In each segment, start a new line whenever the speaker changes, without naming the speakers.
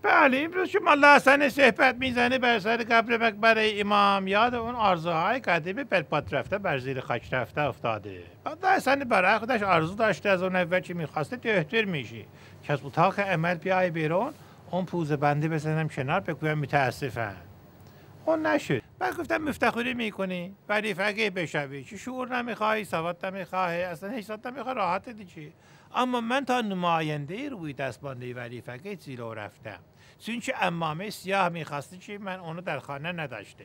بله امروز شما لحسن صحبت میزنه بر سر قبر مقبره امام، یاد اون آرزوهای قدیمی پلپات رفته بر زیر خاک رفته افتاده. بعد لحسن برای خودش آرزو داشته از اون اول چی میخواسته دهتر میشی که از اتاق عمل بیای بیرون، اون پوزه بندی بزنم کنار بگویم متاسفم. اون نشد. بعد گفتم مفتخوری میکنی ولی فقیه بشوی، چه شعور نمیخوای، سواد نمیخوای، اصلا هیچ سواد نمیخوای، راحت دیگه. اما من تا نماینده روی دستبانده ولی فقیه جلو رفتم، چون که عمامه سیاه میخواسته چی من اونو در خانه نداشته.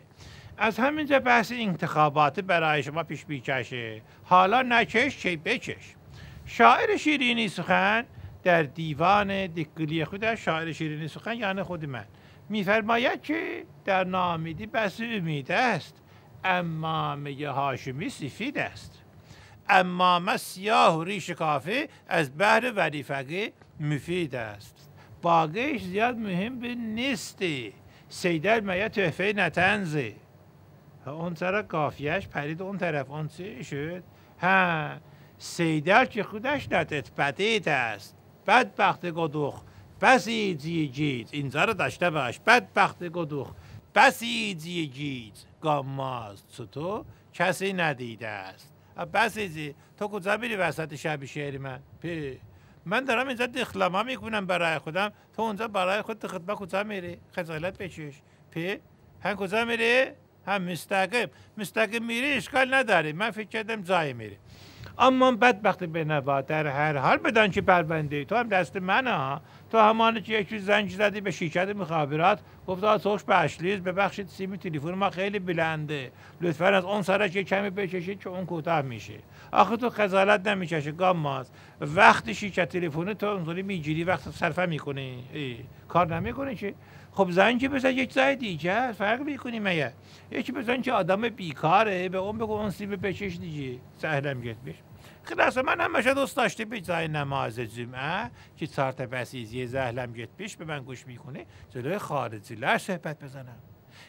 از همینجا بحث انتخابات برای شما پیش بیچشه، حالا نکش چه بچش. شاعر شیرینی سخن در دیوان دکلی خودش، شاعر شیرینی سخن یعنی خود من، میفرماید که در ناامیدی بس امید است، عمامه هاشمی سفید است. عمامه سیاه و ریش کافه از بحر ولی فقیه مفید است. باقیش زیاد مهم به نیستی، سیدل میا تحفه نتنزه. اون سر قافیهش پرید اون طرف، اون چی شد؟ ها سیدل که خودش نتت بدید است، بدبخت گدوخ بسی جیجید. اینجا رو داشته باش، بدبخت گدوخ بسی جیجید، گاماز تو کسی ندیده است. بسی تو کجا میری وسط شب شعر من؟ من دارم اینجا دخلما میکنم برای خودم، تو اونجا برای خود خدمت کجا میری؟ خجالت بکش. هم کجا میری؟ هم مستقیم میری اشکال نداره، من فکر کردم جای میری. اما بدبخت بنوا در هر حال بدان که پرونده تو هم دست منه ها. تو همانه که یکی زنگ زدی به شرکت مخابرات گفت آسوش بشلیز ببخشید سیم تلفن ما خیلی بلنده، لطفا از اون سرش یه کمی بکشید که اون کوتاه میشه. آخه تو خجالت نمیکشه گاماز؟ وقتی شرکت تلفن تو اونطوری میگیری وقت صرفه میکنی کار نمیکنه که؟ خب زنگ بزن یک جای دیگه فرق میکنی مگه؟ یکی بزن که آدم بیکاره به اون بگو اون سیم بکش دیگه سهلم گت بش. خلاصه من همیشه دوست داشته به جای نماز جمعه که چهار تا بسیزی زهلم گت پیش به من گوش میکنه جلوی خارجی لر صحبت بزنم.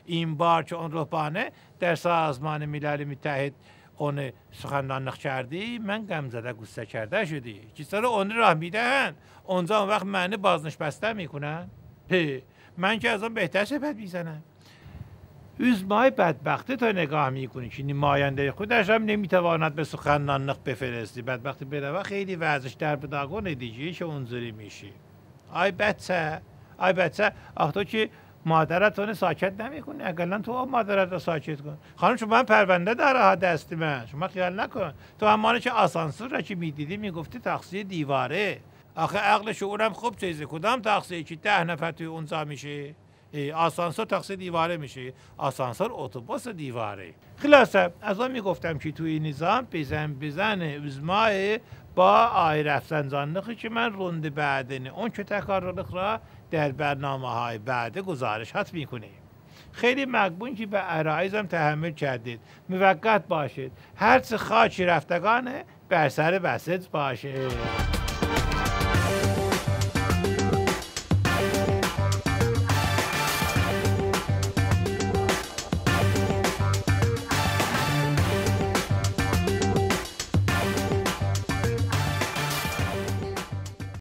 این بار که اون روحانه در سازمان ملل متحد اون سخنرانی کردی من غم زده گوسه کرده شدی که سر اون راه میدهن اونجا اون وقت معنی بازنش بسته میکنن. من که از اون بهتر صحبت میزنم. üzمای بدبخته تا نگاه میکنی که نماینده خودش هم نمیتواند به سخنرانی بفرستی. بدبختی بره خیلی وضعش در بداگونه دیگه که اونجوری میشی. آی بچه آخ تو که مادرت ساکت نمیکنی، اقلا تو مادرت رو ساکت کن. خانم شما هم پرونده داره ها دست من، شما خیال نکن. تو همانه که آسانسور را که میدیدی میگفتی تقصیر دیواره. آخه عقل شعورم خوب چیزی، کدام تقصیر که 10 نفر توی اونجا میشه؟ آسانسور تقصیر دیواره میشه، آسانسور اتوبوس دیواره. خلاصه از اون میگفتم که توی نظام بزن üzمای با آی رفسنجانلخی که من روند بعدنه اون که تکرارلخ را در برنامه های بعد گزارشات میکنه. خیلی مقبول که به عرایزم تحمل کردید. موقت باشید. هر چه خاکی رفتگانه بر سر بسط باشه.